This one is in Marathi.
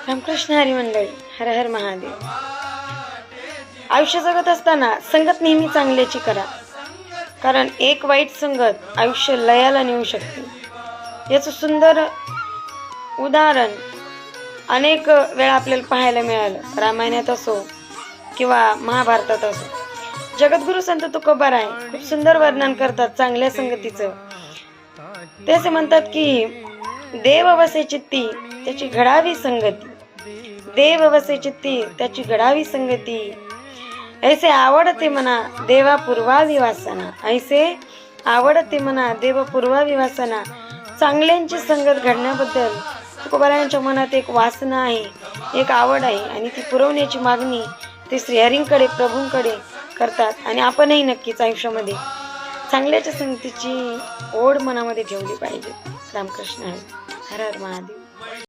रामकृष्ण हरी मंडळी, हर हर महादेव. आयुष्य जगत असताना संगत नेहमी चांगल्याची करा, कारण एक वाईट संगत आयुष्य लयाला नेऊ शकते. याचं सुंदर उदाहरण अनेक वेळा आपल्याला पाहायला मिळालं, रामायणात असो किंवा महाभारतात असो. जगद्गुरु संत तुकोबाराय खूप सुंदर वर्णन करतात चांगल्या संगतीचं. ते असे म्हणतात की देव वसे चित्ती त्याची घडावी संगती, देव वसे चित्ती त्याची घडावी संगती. ऐसे आवडते मना देवा पूर्वावी वासना, ऐसे आवडते मना देव पूर्वावी वासना. चांगल्यांची संगत घडण्याबद्दल तुकोबारायांच्या मनात एक वासना आहे, एक आवड आहे, आणि ती पुरवण्याची मागणी ते श्रीहरींकडे, प्रभूंकडे करतात. आणि आपणही नक्कीच आयुष्यामध्ये चांगल्याच्या संगतीची ओढ मनामध्ये ठेवली पाहिजे. रामकृष्ण हरी, हर हर महादेव.